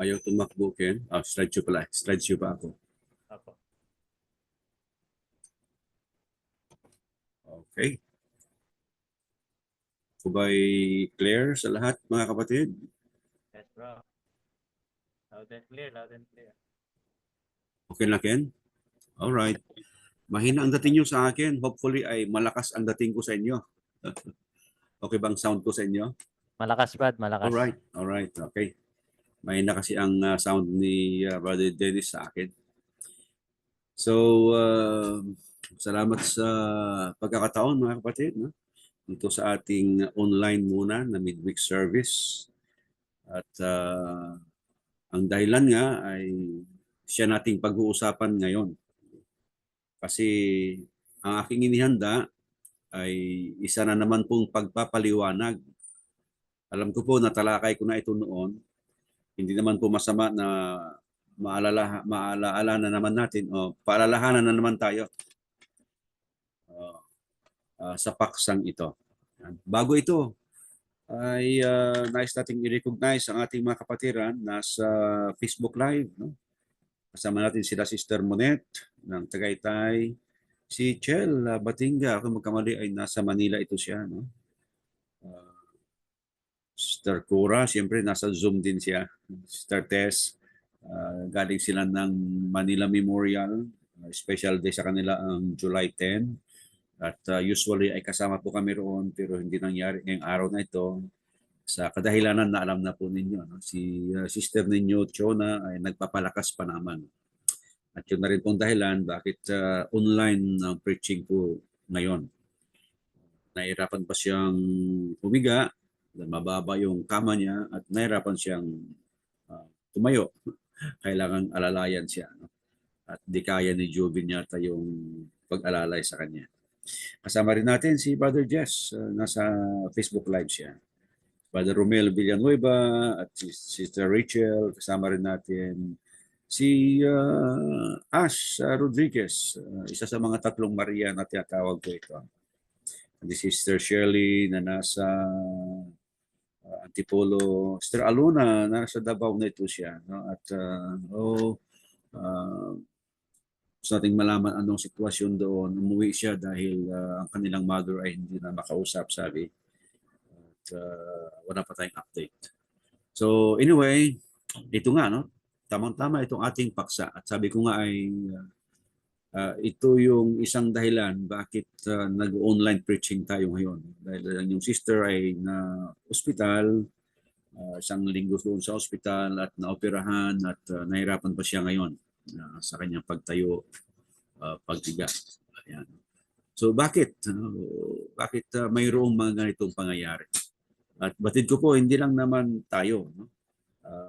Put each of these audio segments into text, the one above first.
Ayaw tumakbo, Ken. Slideshow pala. Slideshow pa ako. Apo. Okay. Kubay clear sa lahat, mga kapatid? Yes, bro. Loud and clear, loud and clear. Okay na, Ken? Alright. Mahina ang dating nyo sa akin. Hopefully ay malakas ang dating ko sa inyo. Okay bang sound ko sa inyo? Malakas, Brad, malakas. Alright. Okay. Mahina kasi ang sound ni Brother Dennis sa akin. So, salamat sa pagkakataon, mga kapatid. No? Dito sa ating online muna na midweek service. At ang dahilan nga ay siya nating pag-uusapan ngayon. Kasi ang aking inihanda ay isa na naman pong pagpapaliwanag. Alam ko po, natalakay ko na ito noon. Hindi naman po masama na maalaala na naman natin o paalalahanan na naman tayo sa paksang ito. Bago ito, ay nice nating i-recognize ang ating mga kapatiran nasa Facebook Live. No? Kasama natin sila Sister Monet ng Tagaytay, si Chel Batinga, kung magkamali ay nasa Manila ito siya. No? Sister Cora, siyempre nasa Zoom din siya. Sister Tess, galing sila ng Manila Memorial. Special day sa kanila ang July 10. At usually ay kasama po kami roon pero hindi nangyari ngayong araw na ito. Sa kadahilanan na alam na po ninyo, no? Si sister ninyo, Chona, ay nagpapalakas pa naman. At yun na rin pong dahilan bakit online ang preaching po ngayon. Nahirapan pa siyang humiga, mababa yung kama niya at nahirapan siyang tumayo. Kailangan alalayan siya. No? At di kaya ni Jovin yata yung pag-alalay sa kanya. Kasama rin natin si Brother Jess, nasa Facebook Live siya. Brother Romel Villanueva at si Sister Rachel, kasama rin natin si Ash Rodriguez, isa sa mga tatlong Maria na tinatawag ko ito. And si Sister Shirley na nasa Antipolo, Sister Aluna na nasa Davao na ito siya. No? At gusto nating malaman anong sitwasyon doon. Umuwi siya dahil ang kanilang mother ay hindi na makausap, sabi. At wala pa tayong update. So anyway, ito nga, no? Tamang-tama itong ating paksa. At sabi ko nga ay ito yung isang dahilan bakit nag-online preaching tayo ngayon. Dahil yung sister ay na ospital, isang linggo doon sa ospital at naoperahan at nahirapan pa siya ngayon sa kanyang pagtayo, pagtiga. Ayan. So bakit? Bakit mayroong mga ganitong pangyayari? At batid ko po, hindi lang naman tayo. No?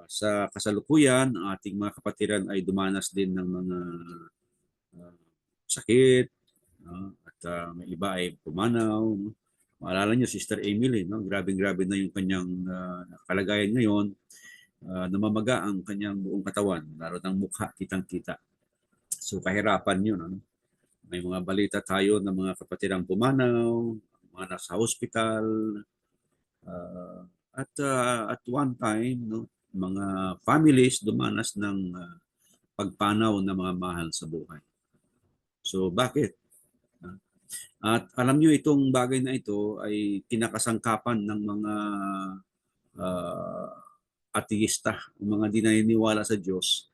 Sa kasalukuyan, ang ating mga kapatiran ay dumanas din ng mga sakit. No? At may iba ay pumanaw. No? Maalala niyo, Sister Emily, no? Grabe-grabe na yung kanyang kalagayan ngayon. Namamaga ang kanyang buong katawan, lalo ng mukha, kitang-kita. So kahirapan yun. Ano? May mga balita tayo ng mga kapatirang pumanaw, mga nasa hospital, at one time, no, mga families dumanas ng pagpanaw ng mga mahal sa buhay. So bakit? At alam nyo itong bagay na ito ay kinakasangkapan ng mga ateista, mga di naniniwala sa Diyos,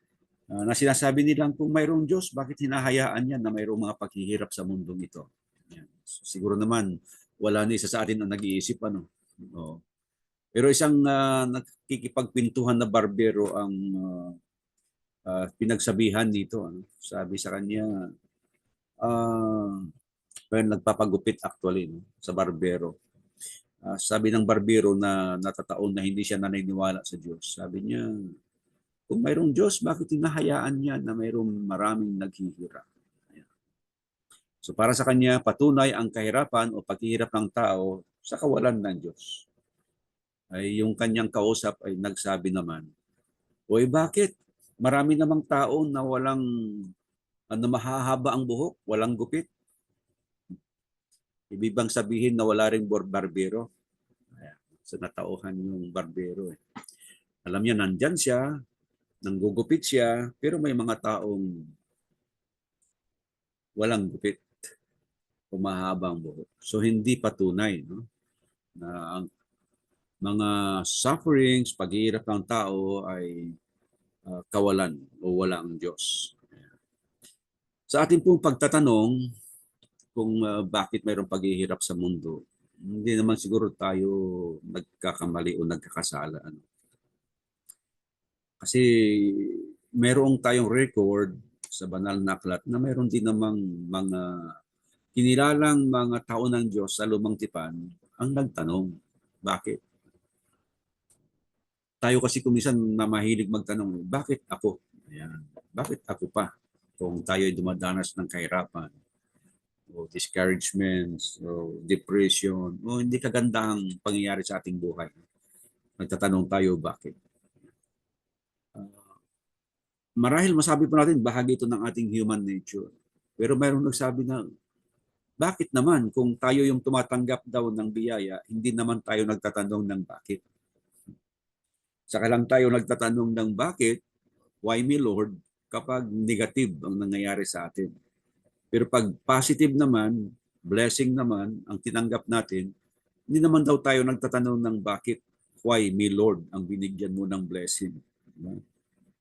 na sinasabi nilang kung mayroong Diyos, bakit hinahayaan yan na mayroong mga paghihirap sa mundong ito? Yan. So, siguro naman, wala ni isa sa atin ang nag-iisip. Ano? No. Pero isang nakikipagpintuhan na barbero ang pinagsabihan dito. Ano? Sabi sa kanya, nagpapagupit actually, no? Sa barbero. Sabi ng barbero na natataon na hindi siya naniniwala sa Diyos. Sabi niya, kung mayroong Diyos, bakit hinahayaan niya na mayroong maraming naghihirap? So para sa kanya, patunay ang kahirapan o paghihirap ng tao sa kawalan ng Diyos. Ay yung kanyang kausap ay nagsabi naman, oy bakit? Marami namang tao na walang na mahahaba ang buhok, walang gupit. Ibig bang sabihin na wala ring barbero? So natauhan yung barbero. Alam niya, nandyan siya, nanggugupit siya, pero may mga taong walang gupit, humahabang buhok. So hindi patunay, no, na ang mga sufferings, paghihirap ng tao ay kawalan o wala ang Diyos. Sa ating pong pagtatanong kung bakit mayroong paghihirap sa mundo, hindi naman siguro tayo nagkakamali o nagkakasala. Ano? Kasi merong tayong record sa banal na aklat na mayroon din namang mga kinilalang mga tao ng Diyos sa lumang tipan ang nagtanong, bakit? Tayo kasi kumisan na mahilig magtanong, bakit ako? Ayan. Bakit ako pa? Kung tayo ay dumadanas ng kahirapan, o discouragements, o depression, o hindi kagandahang pangyayari sa ating buhay. Nagtatanong tayo, bakit? Marahil masabi po natin, bahagi ito ng ating human nature. Pero mayroong nagsabi na, bakit naman kung tayo yung tumatanggap daw ng biyaya, hindi naman tayo nagtatanong ng bakit? Saka lang tayo nagtatanong ng bakit, why me Lord, kapag negative ang nangyayari sa atin. Pero pag positive naman, blessing naman, ang tinanggap natin, hindi naman daw tayo nagtatanong ng bakit, why me Lord, ang binigyan mo ng blessing.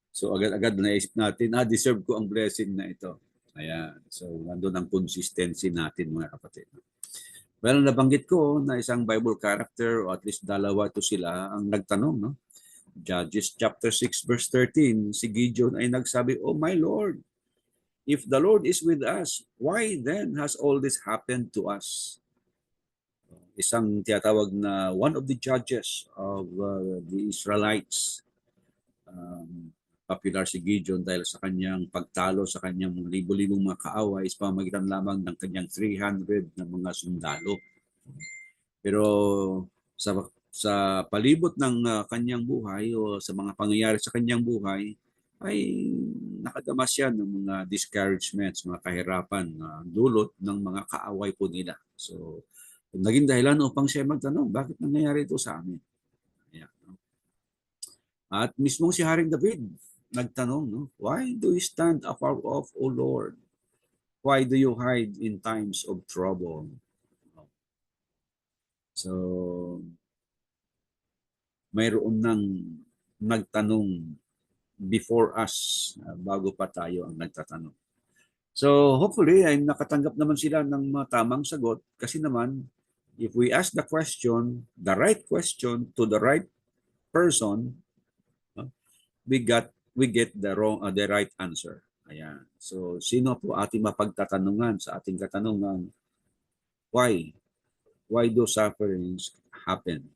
So agad-agad naisip natin, deserve ko ang blessing na ito. Ayan. So nandun ang consistency natin mga kapatid. Well, nabanggit ko na isang Bible character o at least dalawa to sila ang nagtanong, no? Judges chapter 6 verse 13, si Gideon ay nagsabi, "Oh my Lord, if the Lord is with us, why then has all this happened to us?" Isang tiyatawag na one of the judges of the Israelites. Popular si Gideon dahil sa kanyang pagtalo sa kanyang libo-libong mga kaaway sa pamamagitan lamang ng kanyang 300 na mga sundalo. Pero sa palibot ng kanyang buhay o sa mga pangyayari sa kanyang buhay, ay nakadamas yan ng mga discouragements, mga kahirapan na dulot ng mga kaaway po nila. So, naging dahilan upang siya magtanong, bakit nangyayari ito sa amin? Ayan. At mismong si Haring David, nagtanong, no? Why do you stand afar off, O Lord? Why do you hide in times of trouble? So, mayroon nang nagtanong before us, bago pa tayo ang nagtatanong. So, hopefully, ay nakatanggap naman sila ng tamang sagot kasi naman, if we ask the question, the right question to the right person, we get the right answer. Ayan. So, sino po ating mapagtatanungan sa ating katanungan? Why? Why do sufferings happen?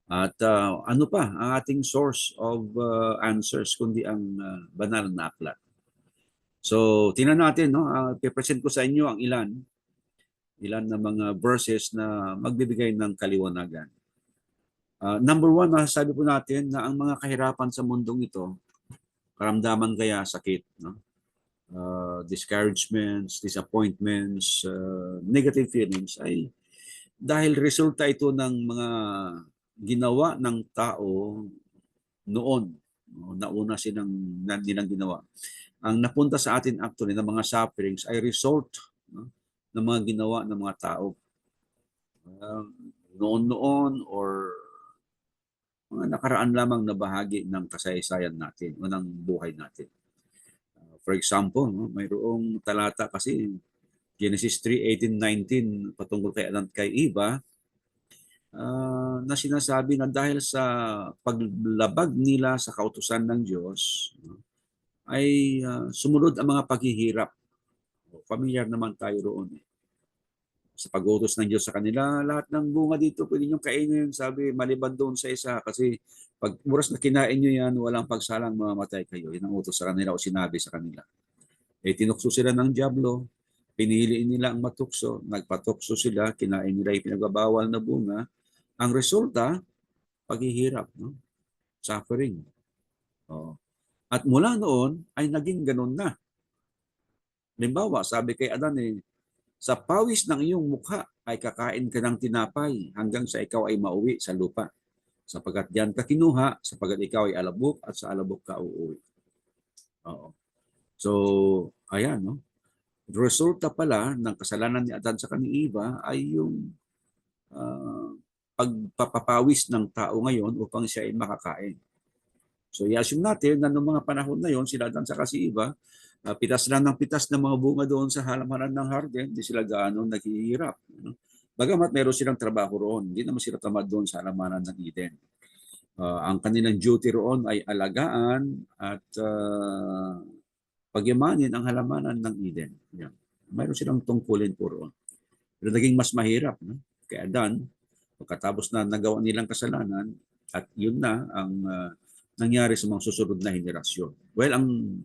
At ano pa ang ating source of answers kundi ang banal na aklat. So, tingnan natin, no? I-present ko sa inyo ang ilan na mga verses na magbibigay ng kaliwanagan. Number one, masasabi po natin na ang mga kahirapan sa mundong ito, karamdaman kaya sakit, no? Discouragements, disappointments, negative feelings ay dahil resulta ito ng mga ginawa ng tao noon. Nauna nilang ginawa. Ang napunta sa atin actually ng mga sufferings ay result, no, ng mga ginawa ng mga tao. Noon-noon or mga nakaraan lamang na bahagi ng kasaysayan natin o ng buhay natin. For example, no, mayroong talata kasi Genesis 3:18-19 patungkol kay Eva, na sinasabi na dahil sa paglabag nila sa kautusan ng Diyos, ay sumunod ang mga paghihirap. Familiar naman tayo roon. Sa pag-utos ng Diyos sa kanila, lahat ng bunga dito pwede niyong kainin, sabi, maliban doon sa isa. Kasi pag oras na kinain niyo yan, walang pagsalang mamamatay kayo. Yan ang utos sa kanila o sinabi sa kanila. Tinukso sila ng dyablo, pinili nila ang matukso, nagpatukso sila, kinain nila yung pinagbabawal na bunga. Ang resulta, paghihirap, no? Suffering. At mula noon ay naging ganun na. Halimbawa, sabi kay Adan, sa pawis ng iyong mukha ay kakain ka ng tinapay hanggang sa ikaw ay mauwi sa lupa. Sapagkat diyan ka kinuha, sapagkat ikaw ay alabok at sa alabok ka uuwi. Oo. So, ayan, no? Resulta pala ng kasalanan ni Adan sa ni Eva ay yung ah, pagpapawis ng tao ngayon upang siya ay makakain. So i-assume natin na noong mga panahon na yon, sila Adan sa si Eva, pitas lang ng pitas ng mga bunga doon sa halaman ng harden, hindi sila gaano naghihirap. No? Bagamat meron silang trabaho roon, hindi naman sila tamad doon sa halamanan ng Eden. Ang kanilang duty roon ay alagaan at pagyamanin ang halamanan ng Eden. Yan. Mayroon silang tungkulin po roon. Pero naging mas mahirap. No? Kaya Dan, pagkatapos na nagawa nilang kasalanan, at yun na ang nangyari sa mga susunod na henerasyon. Well,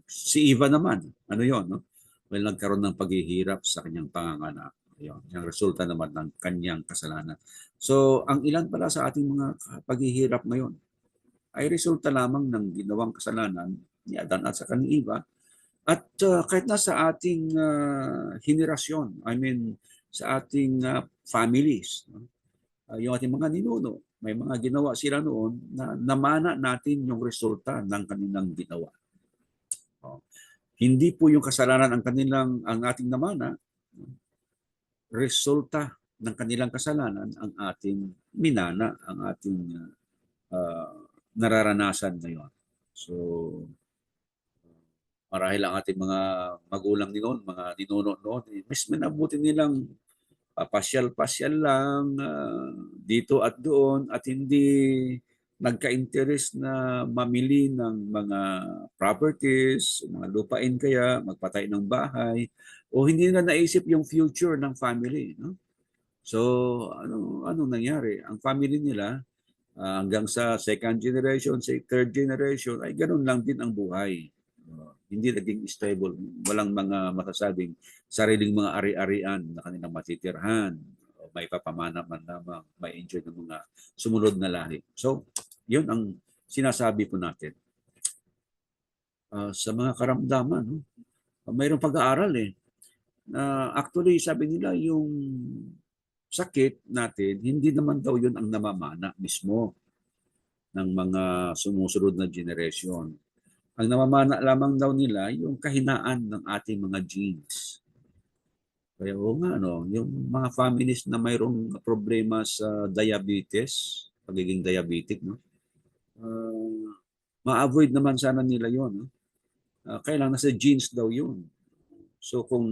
si Eva naman, ano yon, no? Well, nagkaroon ng paghihirap sa kanyang panganganak. Yun, yung resulta naman ng kanyang kasalanan. So, ang ilan pala sa ating mga paghihirap ngayon ay resulta lamang ng ginawang kasalanan ni Adan at sa ni Eva. At kahit na sa ating henerasyon, I mean, sa ating families, no? Yung ating mga ninuno, may mga ginawa sila noon na namana natin yung resulta ng kanilang ginawa. Hindi po yung kasalanan ang ating namana, resulta ng kanilang kasalanan ang ating minana, ang ating nararanasan ngayon. So, marahil ang ating mga magulang noon, mga ninuno noon, mas minabuti nilang pasyal-pasyal lang dito at doon at hindi nagka-interest na mamili ng mga properties, mga lupain kaya, magpatay ng bahay, o hindi na naisip yung future ng family. No? So, anong nangyari? Ang family nila, hanggang sa second generation, sa third generation, ay ganun lang din ang buhay. Hindi naging stable. Walang mga masasabing sariling mga ari-arian na kanilang matitirhan. May papamana man lamang, may enjoy ng mga sumunod na lahi. So, yun ang sinasabi po natin. Sa mga karamdaman, no? Mayroong pag-aaral actually, sabi nila yung sakit natin, hindi naman daw yun ang namamana mismo ng mga sumusunod na generation. Ang namamana lamang daw nila yung kahinaan ng ating mga genes. Kaya oo nga, no, yung mga families na mayroong problema sa diabetes, pagiging diabetic, no, ma-avoid naman sana nila yun. No? Kailangan nasa genes daw yun. So kung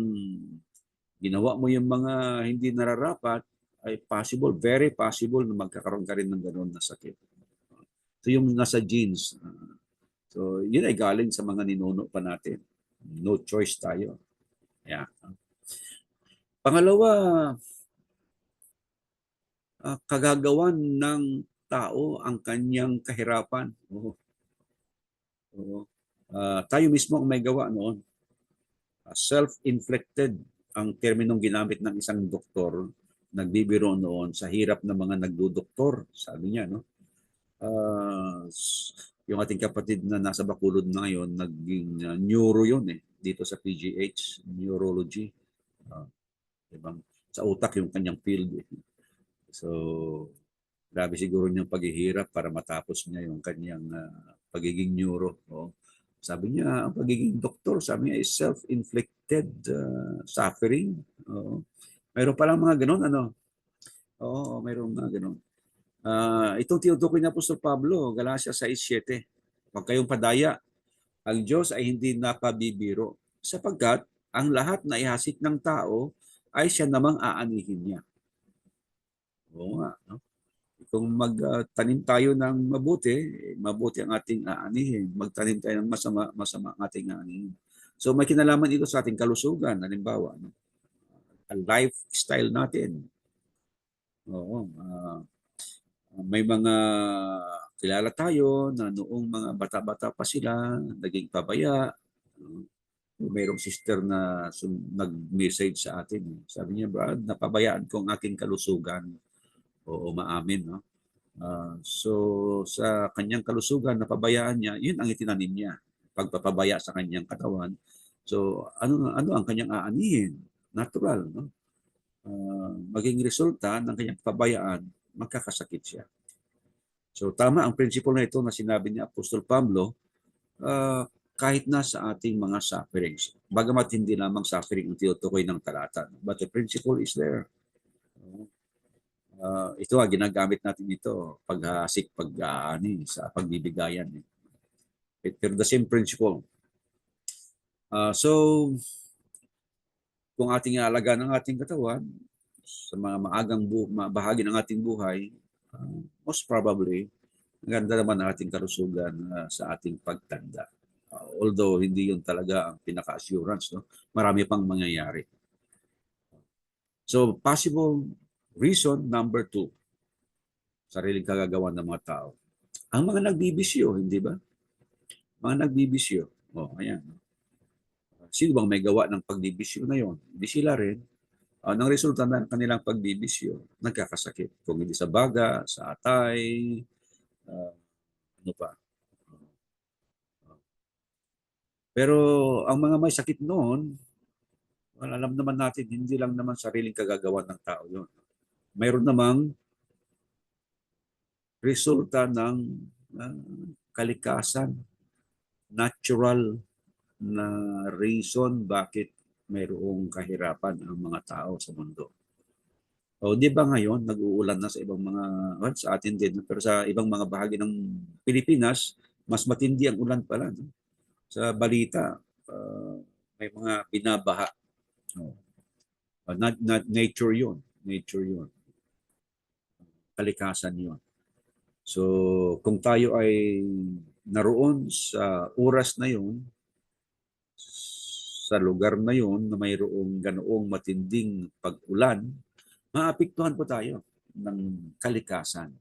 ginawa mo yung mga hindi nararapat, ay possible, very possible na magkakaroon ka rin ng ganoon na sakit. So yung nasa genes, so yun ay galing sa mga ninuno pa natin. No choice tayo. Yeah. Pangalawa, kagagawan ng tao ang kanyang kahirapan. Tayo mismo ang may gawa noon. Self-inflicted ang terminong ginamit ng isang doktor, nagbibiro noon sa hirap ng mga nagdudoktor, sabi niya, no? Yung ating kapatid na nasa Bacolod na ngayon, naging neuro yun dito sa PGH, neurology. Diba? Sa utak yung kanyang field. So, grabe siguro niyang paghihirap para matapos niya yung kanyang pagiging neuro. Sabi niya, ang pagiging doktor, sabi niya, is self-inflicted suffering. Mayroon palang mga ganun, ano? Oo, mayroon mga ganun. Itong tinutukoy ni Apostol Pablo, Galatia 6:7. Huwag kayong padaya. Ang Diyos ay hindi napabibiro, sapagkat ang lahat na ihasik ng tao ay siya namang aanihin niya. Oo nga, no? Kung magtanim tayo ng mabuti, mabuti ang ating aanihin. Magtanim tayo ng masama, masama ang ating aanihin. So may kinalaman ito sa ating kalusugan, halimbawa, no? Ang lifestyle natin. Oo, may mga kilala tayo na noong mga bata-bata pa sila, naging pabaya. Mayroong sister na nag-message sa atin. Sabi niya, Brad, napabayaan ko ang aking kalusugan. Oo, maamin, no? So sa kanyang kalusugan, napabayaan niya, yun ang itinanim niya. Pagpapabaya sa kanyang katawan. So ano ang kanyang aanihin? Natural, no? Maging resulta ng kanyang pabayaan, magkakasakit siya. So tama ang principle na ito na sinabi ni Apostol Pablo, kahit na sa ating mga sufferings. Bagamat hindi lamang suffering ang tinutukoy ng talata, but the principle is there. Ito ginagamit natin ito paghasik, pag-aani sa pagbibigayan. Pero the same principle. So, kung ating ialaga ng ating katawan sa mga maagang bahagi ng ating buhay, most probably, maganda naman ang ating kalusugan sa ating pagtanda. Although hindi yun talaga ang pinaka-assurance, no? Marami pang mangyayari. So, possible reason number 2, sariling kagagawan ng mga tao. Ang mga nagbibisyo, hindi ba? Mga nagbibisyo. Ayan. Sino bang may gawa ng pagbibisyo na yon? Hindi sila rin. Ang resulta ng kanilang pagbibisyo, nagkakasakit. Kung hindi sa baga, sa atay, ano pa. Pero ang mga may sakit noon, alam naman natin, hindi lang naman sariling kagagawan ng tao yon. Mayroon namang resulta ng kalikasan, natural na reason bakit mayroong kahirapan ang mga tao sa mundo. O di ba ngayon nag-uulan na sa ibang mga sa atin din, pero sa ibang mga bahagi ng Pilipinas mas matindi ang ulan pala, no? Sa balita may mga binabaha. Nature 'yon, nature 'yon. Kalikasan 'yon. So kung tayo ay naroon sa oras na 'yon, sa lugar na 'yon na mayroong ganoong matinding pag-ulan, maapektuhan po tayo ng kalikasan.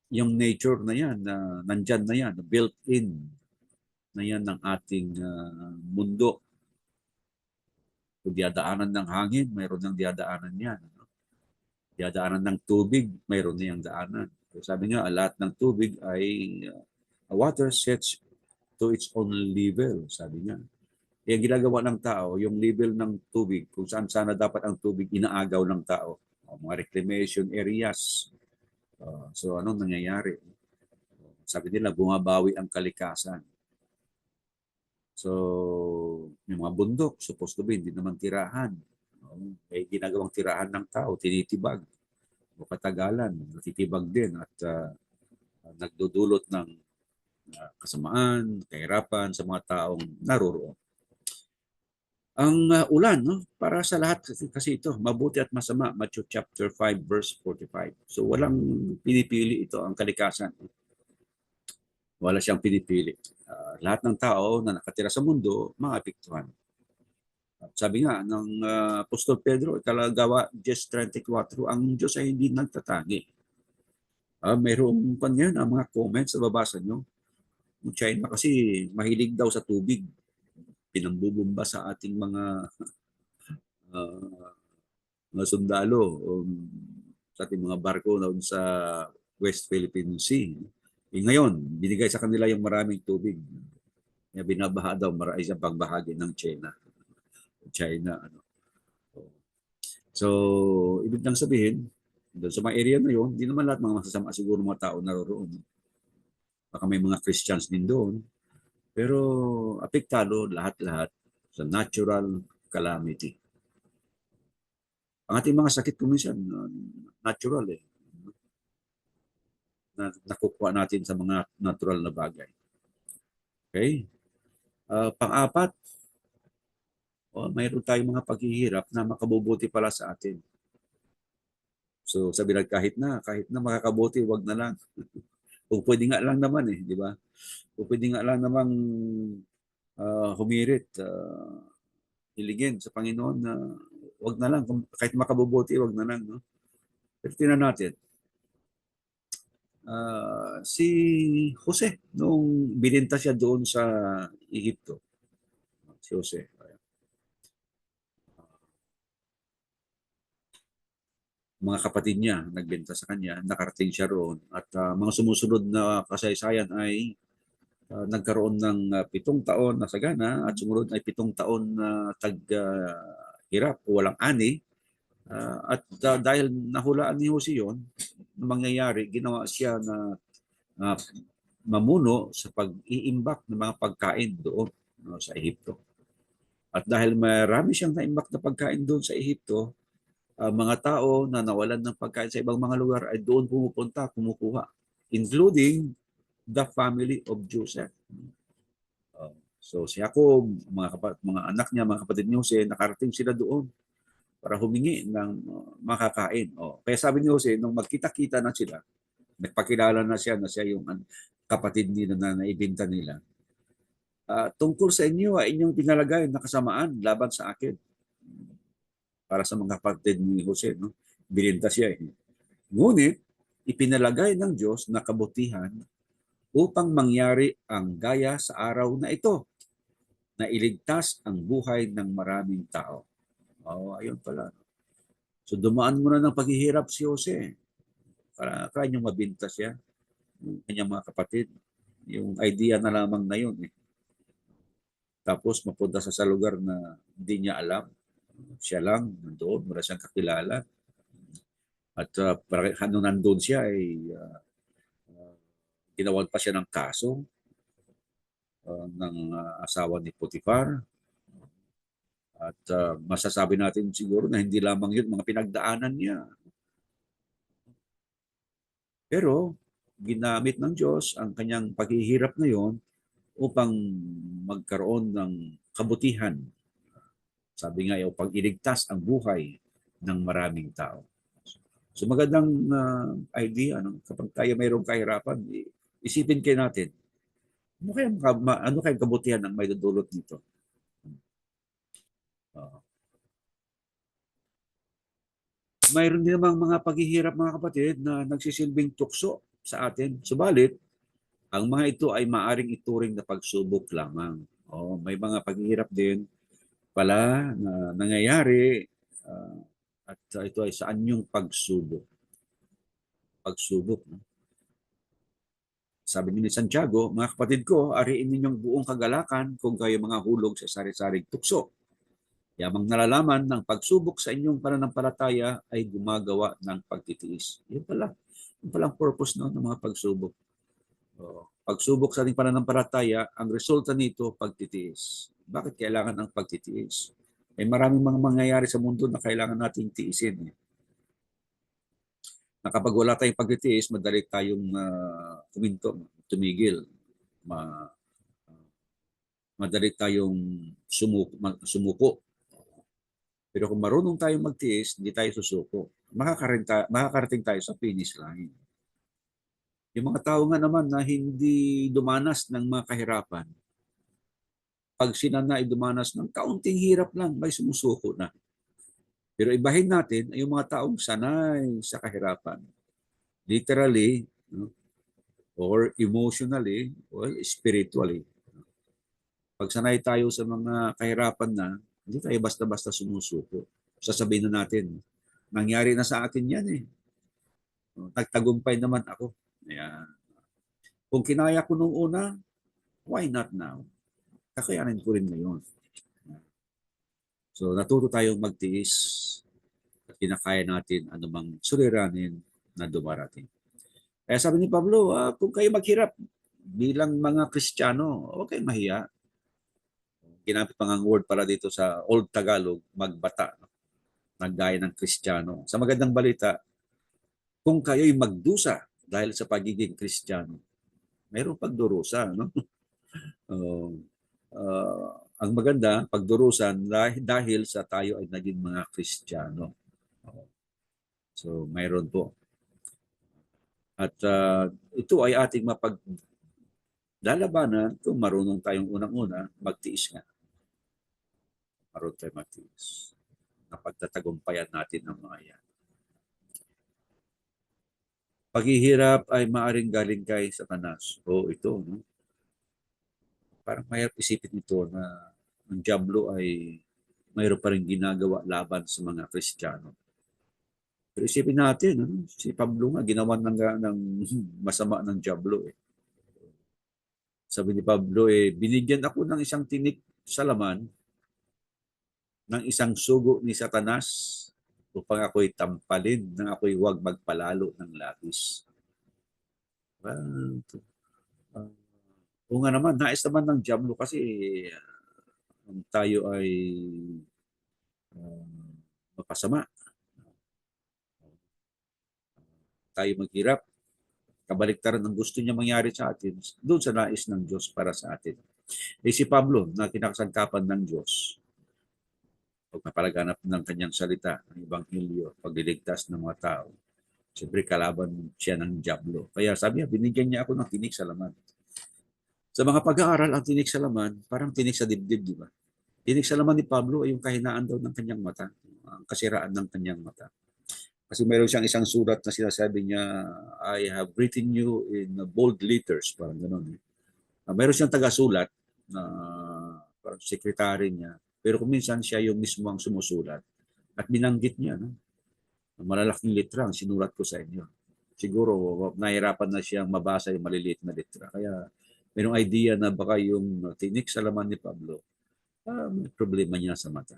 Yung nature na yan, nandyan na yan, built-in na yan ng ating mundo. Kung diadaanan ng hangin, mayroon ng diadaanan yan. Diadaanan ng tubig, mayroon na yung daanan. So sabi nga, lahat ng tubig ay water sets to its own level, sabi niya. Yung ginagawa ng tao, yung level ng tubig, kung saan sana dapat ang tubig inaagaw ng tao. Mga reclamation areas. So anong nangyayari? Sabi nila, bumabawi ang kalikasan. So, yung mga bundok, supposed to be, hindi naman tirahan. May ginagawang tirahan ng tao, tinitibag. O katagalan, natitibag din at nagdudulot ng kasamaan, kahirapan sa mga taong naroroon. Ang ulan, no? Para sa lahat kasi ito, mabuti at masama, Matthew chapter 5 verse 45. So walang pinipili ito ang kalikasan. Wala siyang pinipili. Lahat ng tao na nakatira sa mundo, maapektuhan. Sabi nga ng Apostol Pedro, Ikalagawa 10:34, ang Diyos ay hindi nagtatagi. Mayroong kanyan ang mga comments sa babasa nyo. China kasi mahilig daw sa tubig. Pinambubumba sa ating mga sundalo sa ating mga barko na sa West Philippine Sea. Ngayon, binigay sa kanila yung maraming tubig. Binabaha daw isang pagbahagi ng China. Ano. So, ibig lang sabihin, doon sa mga area na yun, hindi naman lahat mga masasama siguro mga tao naroroon. Baka may mga Christians din doon. Pero apektado lahat-lahat sa natural calamity. Ang ating mga sakit kuminsan, natural eh. Nakukuha natin sa mga natural na bagay. Okay? Pang-apat, mayroon tayong mga paghihirap na makabubuti pala sa atin. So sabi lang, kahit na makakabuti, wag na lang. Kung pwede nga lang naman di ba? Kung pwede nga lang namang humirit, hiligin sa Panginoon na wag na lang, kahit makabubuti, wag na lang. No? Pero tingnan natin, si Jose, nung bininta siya doon sa Egypto, si Jose, mga kapatid niya nagbenta sa kanya, nakarating siya roon at mga sumusunod na kasaysayan ay nagkaroon ng 7 taon na sagana at sumunod ay 7 taon na tag-hirap o walang ani Dahil nahulaan ni Jose yun, mangyayari, ginawa siya na mamuno sa pag-iimbak ng mga pagkain doon, no, sa Ehipto. At dahil marami siyang naimbak na pagkain doon sa Ehipto, mga tao na nawalan ng pagkain sa ibang mga lugar ay doon pumupunta, kumukuha, including the family of Joseph. So si Jacob, mga anak niya, mga kapatid ni Jose, nakarating sila doon para humingi ng makakain. Kaya sabi ni Jose, nung magkita-kita na sila, nagpakilala na siya yung kapatid nila na naibinta nila. Tungkol sa inyo ay inyong pinalagay na kasamaan laban sa akin. Para sa mga kapatid ni Jose, no? Bininta siya. Ngunit, ipinalagay ng Diyos na kabutihan upang mangyari ang gaya sa araw na ito, na iligtas ang buhay ng maraming tao. Ayun pala. So dumaan muna ng paghihirap si Jose para kanyang mabinta siya, yung kanyang mga kapatid. Yung idea na lamang na yun. Tapos mapunta sa lugar na hindi niya alam. Siya lang nandoon, wala siyang kakilala. At nung nandun siya ay ginawan pa siya ng kaso ng asawa ni Potiphar. At masasabi natin siguro na hindi lamang yun mga pinagdaanan niya. Pero ginamit ng Diyos ang kanyang paghihirap na yon upang magkaroon ng kabutihan. Sabi nga, upang iligtas ang buhay ng maraming tao. So magandang idea, kapag tayo mayroong kahirapan, isipin kayo natin, ano kayang kabutihan ang may dudulot nito? Mayroon din namang mga paghihirap, mga kapatid, na nagsisilbing tukso sa atin. Subalit, ang mga ito ay maaring ituring na pagsubok lamang. May mga paghihirap din pala na nangyayari at ito ay saan yung pagsubok. Pagsubok. No? Sabi ni Santiago, mga kapatid ko, ariin ninyong buong kagalakan kung kayo mga hulog sa sari-saring tukso. Yamang nalalaman ng pagsubok sa inyong pananampalataya ay gumagawa ng pagtitiis. Yun pala. Yun palang purpose ng mga pagsubok. Pagsubok sa ating pananampalataya, ang resulta nito, pagtitiis. Bakit kailangan ng pagtitiis? Maraming mga mangyayari sa mundo na kailangan nating tiisin. Na kapag wala tayong pagtitiis, madali tayong tumigil. Madali tayong sumuko. Pero kung marunong tayong magtiis, hindi tayo susuko. Makakarating tayo sa finish line. Yung mga tao nga naman na hindi dumanas ng mga kahirapan, pag sila na ay dumanas ng kaunting hirap lang, may sumusuko na. Pero ibahin natin ay yung mga taong sanay sa kahirapan. Literally, or emotionally, or spiritually. Pag sanay tayo sa mga kahirapan na, hindi tayo basta-basta sumusuko. Sasabihin na natin, nangyari na sa akin yan eh. Nagtagumpay naman ako. Ayan. Kung kinaya ko nung una, why not now? Kakayanin ko rin ngayon. So natuto tayong magtiis at kinakaya natin anumang suliranin na dumarating. Kaya sabi ni Pablo, kung kayo maghirap bilang mga Kristiyano, huwag kayong mahiya. Ginamit pang ang word para dito sa Old Tagalog, magbata, naggaya ng Kristiyano. Sa magandang balita, kung kayo'y magdusa dahil sa pagiging Kristiyano, mayroong pagdurusa, no? Ang maganda, pagdurusan dahil sa tayo ay naging mga Kristiyano. So, mayroon po. At ito ay ating mapaglalabanan kung marunong tayong unang-una, magtiis nga. Marunong tayong magtiis. Napagtatagumpayan natin ng mga yan. Paghihirap ay maaring galing kay Satanas. Ito, no? Parang mahirap isipin ito na ang diablo ay mayroon pa rin ginagawa laban sa mga Kristiyano. Pero isipin natin, si Pablo nga ginawan ng masama ng diablo. Sabi ni Pablo, binigyan ako ng isang tinik sa laman, ng isang sugo ni Satanas, upang ako'y tampalin na ako'y huwag magpalalo ng labis. Uh, Oo nga naman, nais naman ng Diablo kasi tayo ay uh, mapasama, tayo maghirap. Kabaliktaran ng gusto niya mangyari sa atin, doon sa nais ng Diyos para sa atin. Si Pablo na kinakasangkapan ng Diyos, pagpapalaganap ng kanyang salita, ng Ebanghelyo, pagliligtas ng mga tao, siyempre kalaban siya ng Diablo. Kaya sabi niya, binigyan niya ako ng tinik sa laman. Sa mga pag-aaral, ang tinik sa laman, parang tinik sa dibdib, di ba? Tinik sa laman ni Pablo ay yung kahinaan daw ng kanyang mata, ang kasiraan ng kanyang mata. Kasi mayroon siyang isang sulat na sinasabi niya, I have written you in bold letters, parang gano'n. Mayroon siyang taga-sulat na parang sekretary niya, pero kung minsan siya yung mismo ang sumusulat. At binanggit niya, no? Malalaking litra ang sinulat ko sa inyo. Siguro nahirapan na siyang mabasa yung maliliit na litra. Kaya mayroong idea na baka yung tinik sa laman ni Pablo, may problema niya sa mata.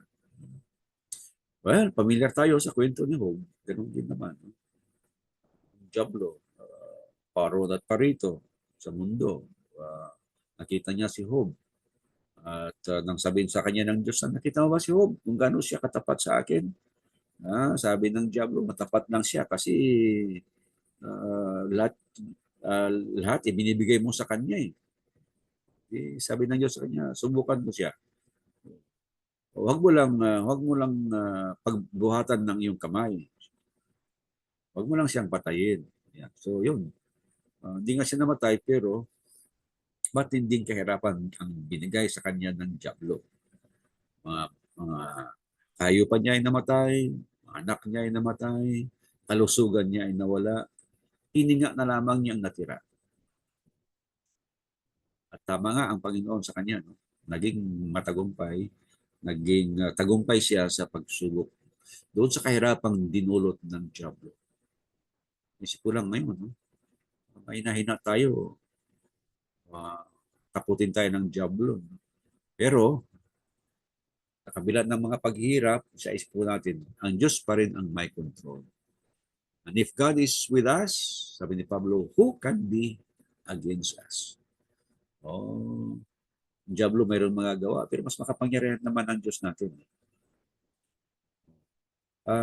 Well, familiar tayo sa kwento ni Job. Ganun din naman. No? Diablo, paro at parito sa mundo. Nakita niya si Job. At nang sabihin sa kanya ng Diyos, nakita mo ba si Job? Kung gaano siya katapat sa akin? Sabi ng Diablo, matapat lang siya kasi lahat, lahat ibinibigay mo sa kanya eh. Sabi ng Diyos sa kanya, subukan mo siya. Huwag mo lang pagbuhatan ng iyong kamay. Huwag mo lang siyang patayin. Yan. So yun. Hindi nga siya namatay pero matinding kahirapan ang binigay sa kanya ng Diablo. Mga tayo pa niya ay namatay, anak niya ay namatay, kalusugan niya ay nawala, hininga na lamang niyang natira. At tama nga ang Panginoon sa kanya. No? Naging matagumpay, naging tagumpay siya sa pagsubok doon sa kahirapang dinulot ng Diablo. Isip ko lang ngayon, no? May nahina tayo, taputin tayo ng Diablo. No? Pero, sa kabila ng mga paghihirap, sa isip po natin, ang Diyos pa rin ang may control. And if God is with us, sabi ni Pablo, who can be against us? Oh, Diablo mayroon magagawa, pero mas makapangyarihan naman ang Diyos natin.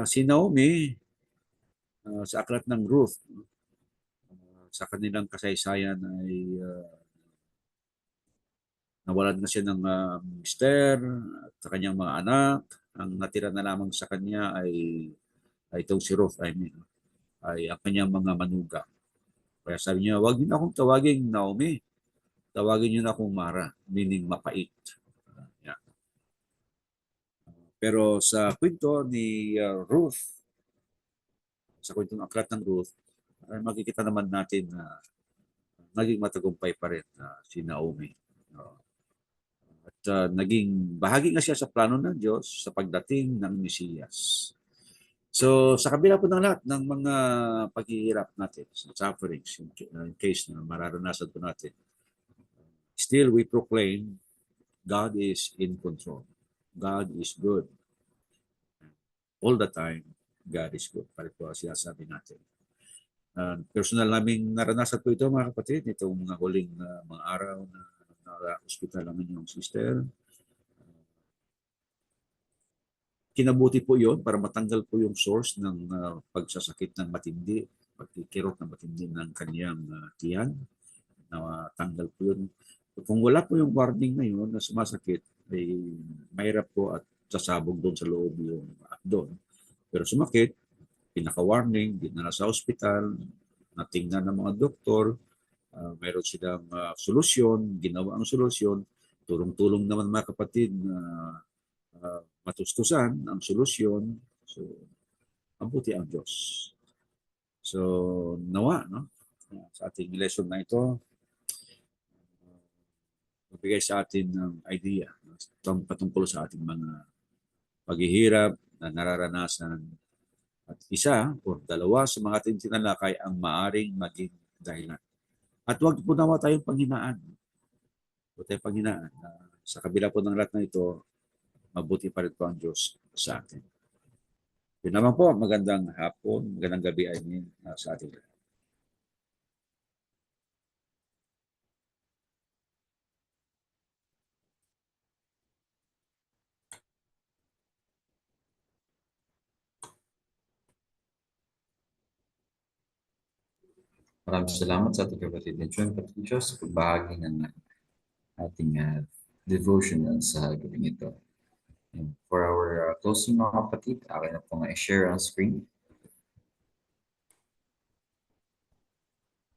Si Naomi, sa aklat ng Ruth, sa kanilang kasaysayan ay nawalan na siya ng mister at sa kanyang mga anak. Ang natira na lamang sa kanya ay itong si Ruth, ay ang kanyang mga manugang. Kaya sabi niya, wag niyo na akong tawagin Naomi. Tawagin niyo na akong Mara, meaning mapait. Yeah. Pero sa kwento ni Ruth, sa kwentong aklat ng Ruth, ay makikita naman natin na naging matagumpay pa rin si Naomi. At naging bahagi nga siya sa plano ng Diyos sa pagdating ng Mesiyas. So sa kabila po ng lahat ng mga paghihirap natin, sufferings, in case na mararanasan po natin, still we proclaim God is in control. God is good. All the time, God is good. Para po sinasabi natin. Personal naming naranasan po ito mga kapatid, itong mga huling mga araw na na-hospital ang inyong sister. Kinabuti po yon para matanggal po yung source ng pagsasakit ng matindi, pagkikirot ng matindi ng kanyang tiyan. Tanggal po yun. Kung wala po yung warning na yun na sumasakit, ay mahirap po at sasabog doon sa loob yung abdomen. Pero sumakit, pinaka-warning, dinala sa ospital, natingnan ng mga doktor, mayroon silang solusyon, ginawa ang solusyon, tulong-tulong naman mga kapatid na matustusan ang solusyon. So, mabuti ang Diyos. So, nawa, no? Sa ating lesson na ito, magbigay sa atin ng idea patungkol sa ating mga paghihirap na nararanasan at isa o dalawa sa mga ating tinalakay ang maaring maging dahilan. At huwag po naman tayong panghinaan. Huwag tayong panghinaan. Sa kabila po ng lahat na ito, mabuti pa rin po ang Diyos sa atin. Yun naman po, magandang hapon, magandang gabi sa ating lahat. Maraming salamat sa ating kapatid na John Patricio sa pagbahagi ng ating devotional sa gabing ito. And for our closing mga kapatid, akin na po nga i-share ang screen